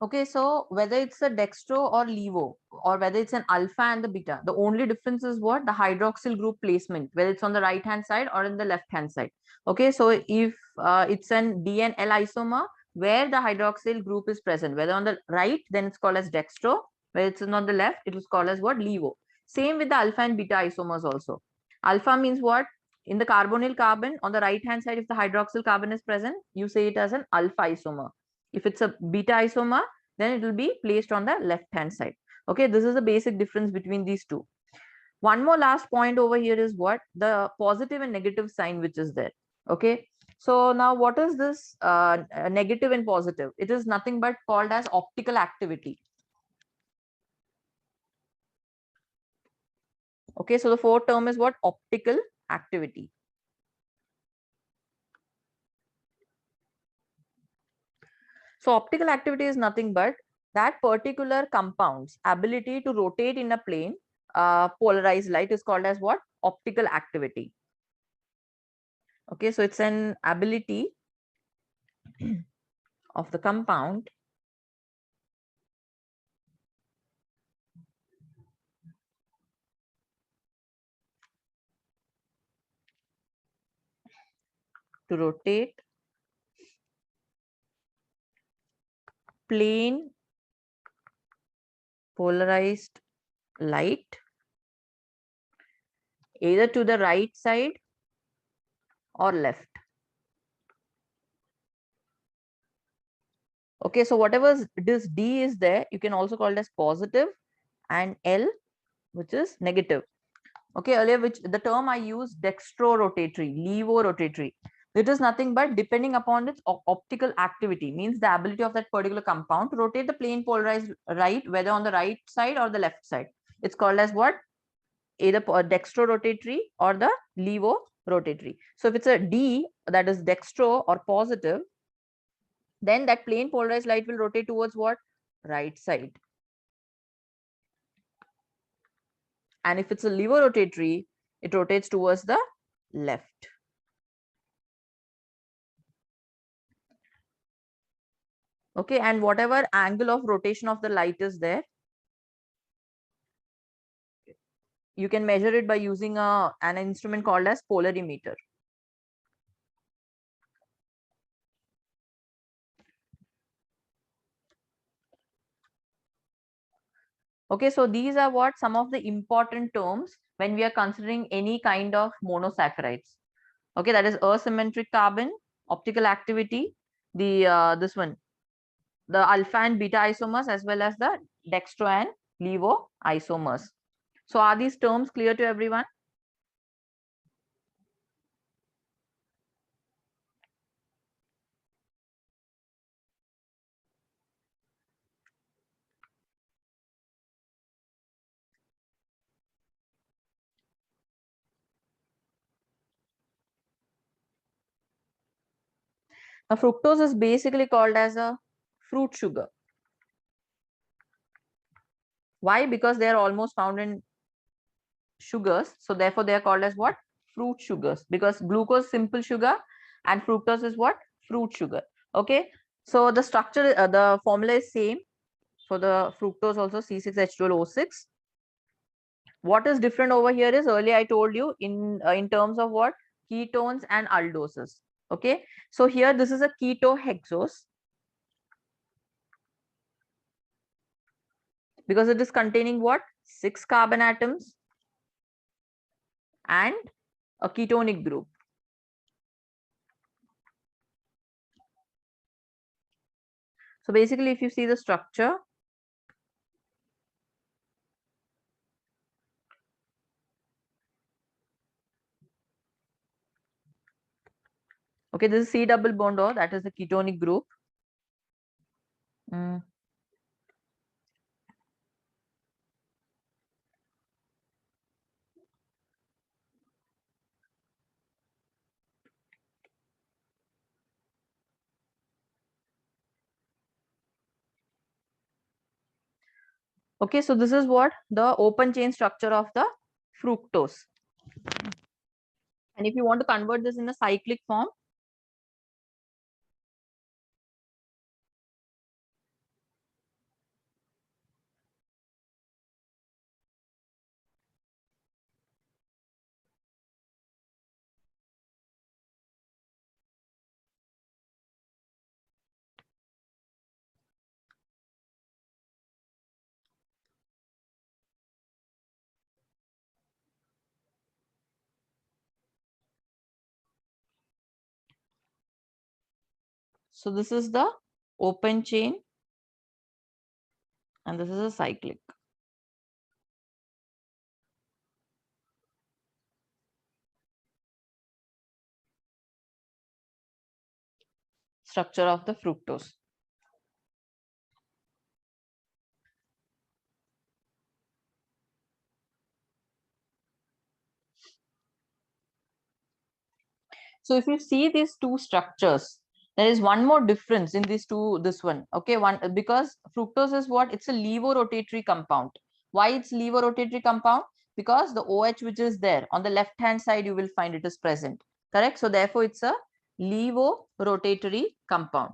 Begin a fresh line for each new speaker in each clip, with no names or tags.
Okay, so whether it's a dextro or levo, or whether it's an alpha and the beta, the only difference is what? The hydroxyl group placement, whether it's on the right hand side or in the left hand side. Okay, so if it's an D and L isomer where the hydroxyl group is present, whether on the right, then it's called as dextro, where it's on the left, it is called as what? Levo. Same with the alpha and beta isomers also. Alpha means what? In the carbonyl carbon on the right hand side, if the hydroxyl carbon is present, you say it as an alpha isomer. If it's a beta isomer, then it will be placed on the left hand side. Okay, this is the basic difference between these two. One more last point over here is what? The positive and negative sign which is there. Okay, so now what is this negative and positive? It is nothing but called as optical activity. Okay, so the fourth term is what? Optical activity. So optical activity is nothing but that particular compound's ability to rotate in a plane, polarized light, is called as what? Optical activity. Okay, so it's an ability of the compound to rotate plane polarized light either to the right side or left. Okay, so whatever this D is there, you can also call it as positive, and L, which is negative. Okay, earlier which the term I used, dextro-rotatory, levo-rotatory. It is nothing but depending upon its optical activity, means the ability of that particular compound to rotate the plane polarized light, whether on the right side or the left side. It's called as what? Either dextro-rotatory or the levo-rotatory. So if it's a D, that is dextro or positive, then that plane polarized light will rotate towards what? Right side. And if it's a levo-rotatory, it rotates towards the left. Okay, and whatever angle of rotation of the light is there, you can measure it by using an instrument called as polarimeter. Okay, so these are what some of the important terms when we are considering any kind of monosaccharides. Okay, that is asymmetric carbon, optical activity, the this one, the alpha and beta isomers, as well as the dextro and levo isomers. So are these terms clear to everyone? Now fructose is basically called as a fruit sugar. Why? Because they are almost found in sugars, so therefore they are called as what? Fruit sugars, because glucose simple sugar and fructose is what? Fruit sugar. Okay, so the structure, the formula is same for the fructose also, C6H12O6. What is different over here is, earlier I told you in terms of what? Ketones and aldoses. Okay, so here this is a ketohexose because it is containing what? 6 carbon atoms and a ketonic group. So basically, if you see the structure, okay, this is C double bond O, that is the ketonic group. Okay, so this is what the open chain structure of the fructose. And if you want to convert this in a cyclic form, So this is the open chain and this is a cyclic. Structure of the fructose. So if you see these two structures, there is one more difference in these two, this one. Okay, one, because fructose is what? It's a levorotatory compound. Why it's levorotatory compound? Because the OH which is there on the left hand side, you will find it is present. Correct? So therefore it's a levorotatory compound.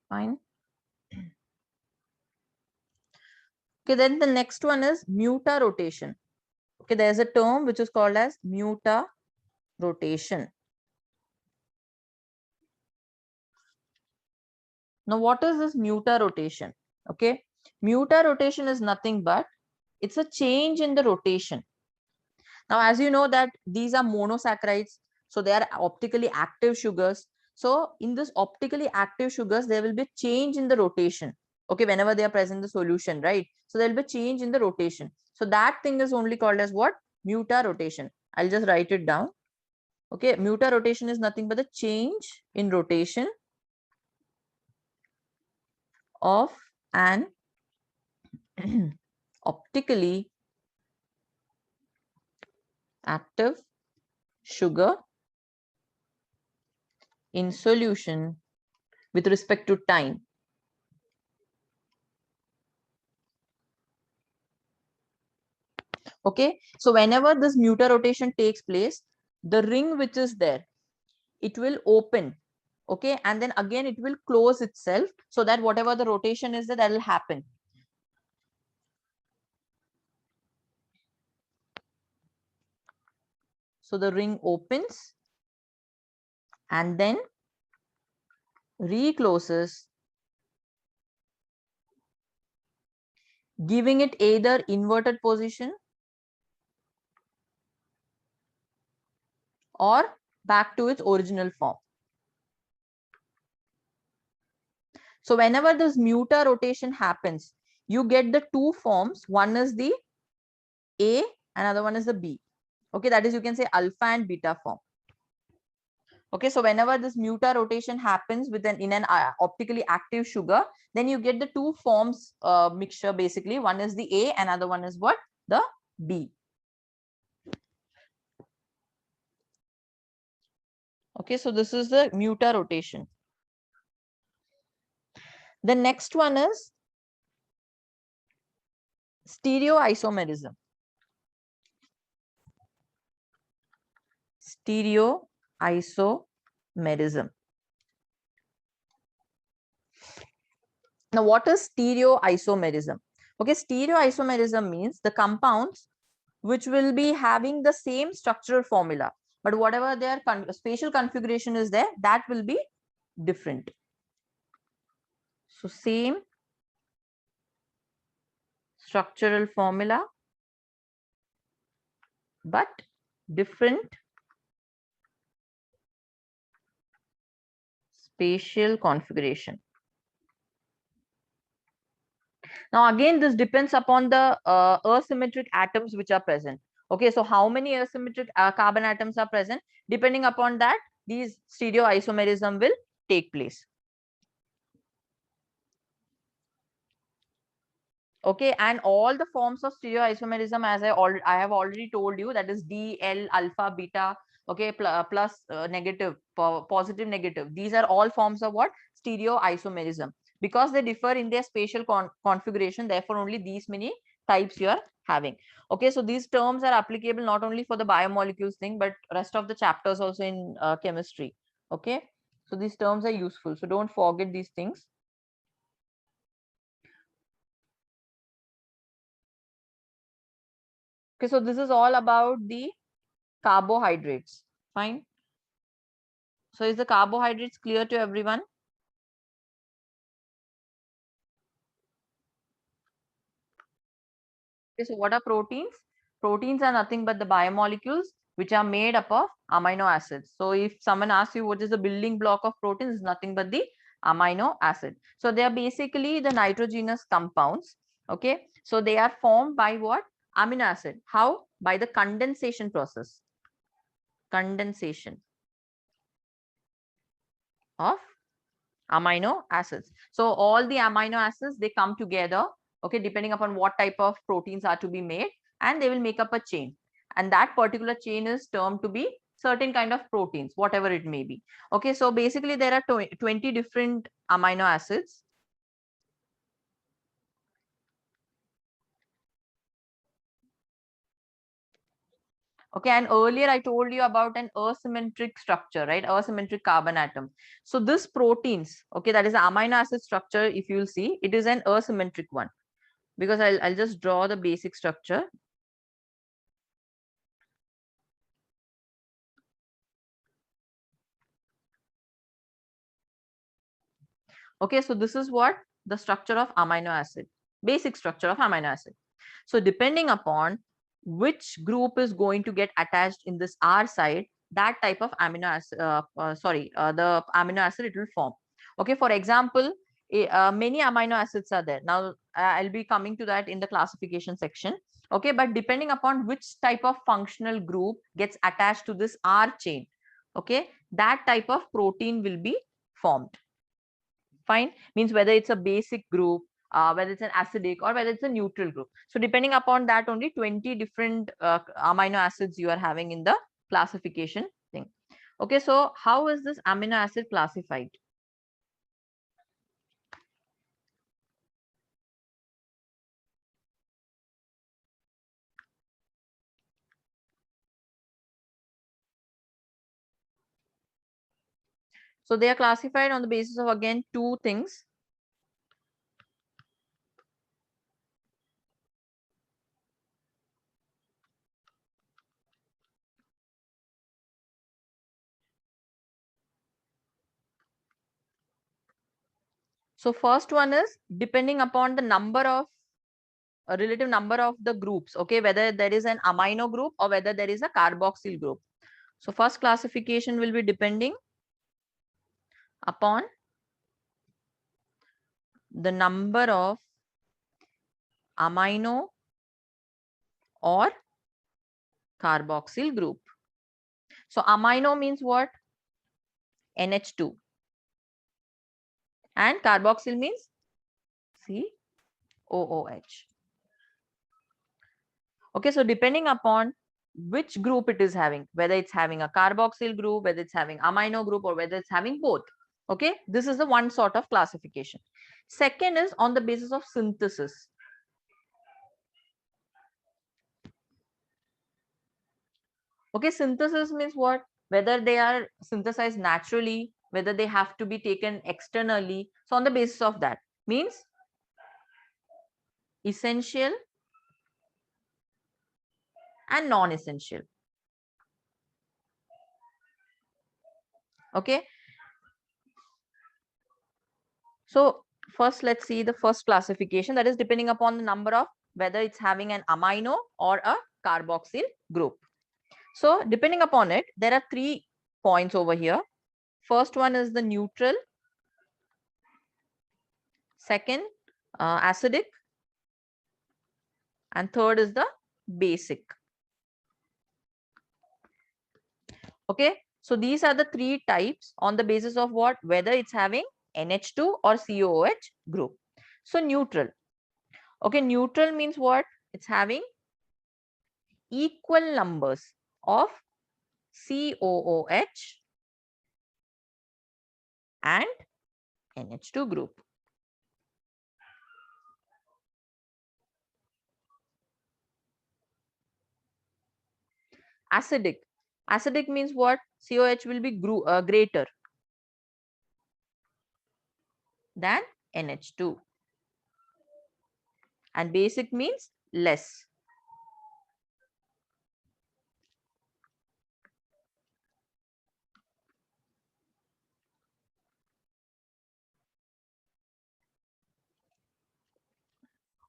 Fine. Okay, then the next one is mutarotation. Okay, there's a term which is called as mutarotation. Now, what is this mutarotation? Okay, mutarotation is nothing but it's a change in the rotation. Now, as you know that these are monosaccharides, so they are optically active sugars. So in this optically active sugars, there will be change in the rotation. Okay, whenever they are present in the solution, right? So there will be change in the rotation. So that thing is only called as what? Mutarotation. I'll just write it down. Okay, mutarotation is nothing but the change in rotation of an optically active sugar in solution with respect to time. Okay, so whenever this mutarotation takes place, the ring which is there, it will open. Okay, and then again it will close itself so that whatever the rotation is there, that will happen. So the ring opens and then recloses, giving it either inverted position or back to its original form. So whenever this mutarotation happens, you get the two forms. One is the A, another one is the B. Okay, that is, you can say alpha and beta form. Okay, so whenever this mutarotation happens with in an optically active sugar, then you get the two forms mixture basically. One is the A, another one is what? The B. Okay, so this is the mutarotation. The next one is stereoisomerism. Stereoisomerism. Now, what is stereoisomerism? Okay, stereoisomerism means the compounds which will be having the same structural formula, but whatever their spatial configuration is there, that will be different. So same structural formula, but different spatial configuration. Now, again, this depends upon the asymmetric atoms which are present. Okay, so how many asymmetric carbon atoms are present? Depending upon that, these stereoisomerism will take place. Okay, and all the forms of stereoisomerism, as I have already told you, that is D, L, alpha, beta, okay, plus negative, positive, negative. These are all forms of what? Stereoisomerism. Because they differ in their spatial configuration, therefore only these many types you are having. Okay, so these terms are applicable not only for the biomolecules thing, but rest of the chapters also in chemistry. Okay, so these terms are useful, so don't forget these things. Okay, so this is all about the carbohydrates. Fine. So is the carbohydrates clear to everyone? Okay, so what are proteins? Proteins are nothing but the biomolecules which are made up of amino acids. So if someone asks you what is the building block of proteins, is nothing but the amino acid. So they are basically the nitrogenous compounds. Okay, so they are formed by what? Amino acid. How? By the condensation process. Condensation of amino acids. So all the amino acids, they come together, okay, depending upon what type of proteins are to be made, and they will make up a chain. And that particular chain is termed to be certain kind of proteins, whatever it may be. Okay, so basically there are 20 different amino acids. Okay, and earlier I told you about an asymmetric structure, right? Asymmetric carbon atom. So this proteins, okay, that is the amino acid structure. If you'll see, it is an asymmetric one, because I'll just draw the basic structure. Okay, so this is what the structure of amino acid, basic structure of amino acid. So depending upon which group is going to get attached in this R side, that type of amino acid, the amino acid it will form. Okay, for example, many amino acids are there. Now I'll be coming to that in the classification section. Okay, but depending upon which type of functional group gets attached to this R chain, okay, that type of protein will be formed. Fine, means whether it's a basic group, whether it's an acidic, or whether it's a neutral group. So depending upon that, only 20 different amino acids you are having in the classification thing. Okay, so how is this amino acid classified? So they are classified on the basis of, again, two things. So first one is depending upon the number of relative number of the groups, okay, whether there is an amino group or whether there is a carboxyl group. So first classification will be depending upon the number of amino or carboxyl group. So amino means what? NH2. And carboxyl means COOH. Okay, so depending upon which group it is having, whether it's having a carboxyl group, whether it's having amino group, or whether it's having both. Okay, this is the one sort of classification. Second is on the basis of synthesis. Okay, synthesis means what? Whether they are synthesized naturally, whether they have to be taken externally. So on the basis of that, means essential and non-essential. Okay, so first let's see the first classification, that is depending upon the number of whether it's having an amino or a carboxyl group. So depending upon it, there are 3 points over here. First one is the neutral, second acidic, and third is the basic. Okay, so these are the 3 types on the basis of what? Whether it's having NH2 or COOH group. So neutral. Okay, neutral means what? It's having equal numbers of COOH and NH2 group. Acidic. Acidic means what? COH will be greater than NH2. And basic means less.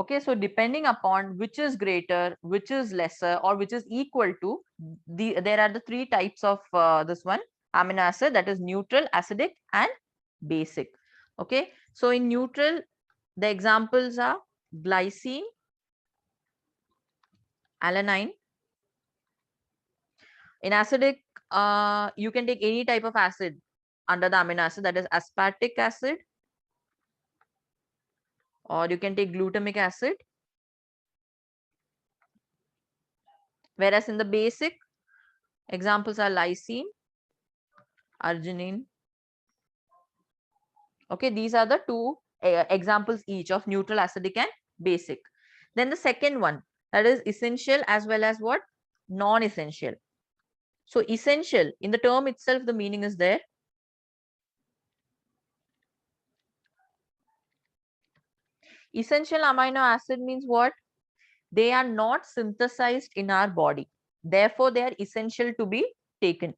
Okay, so depending upon which is greater, which is lesser, or which is equal to, there are the three types of this one amino acid, that is neutral, acidic, and basic. Okay, so in neutral, the examples are glycine, alanine. In acidic, you can take any type of acid under the amino acid, that is aspartic acid, or you can take glutamic acid. Whereas in the basic, examples are lysine, arginine. Okay, these are the two examples each of neutral, acidic, and basic. Then the second one, that is essential as well as what? Non-essential. So essential, in the term itself, the meaning is there. Essential amino acid means what? They are not synthesized in our body. Therefore, they are essential to be taken.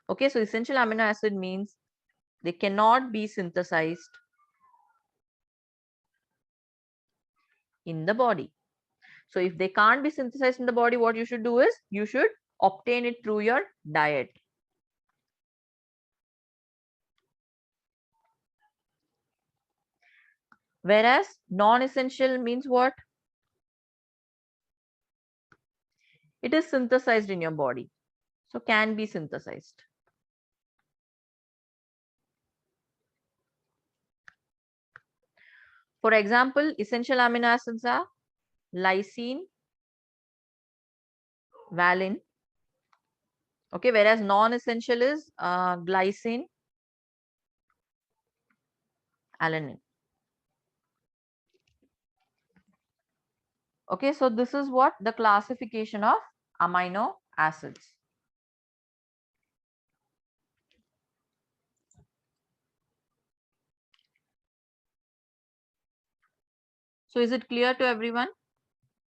Okay, so essential amino acid means they cannot be synthesized in the body. So if they can't be synthesized in the body, what you should do is you should obtain it through your diet. Whereas non-essential means what? It is synthesized in your body. So can be synthesized. For example, essential amino acids are lysine, valine. Okay, whereas non-essential is glycine, alanine. Okay, so this is what the classification of amino acids. So is it clear to everyone?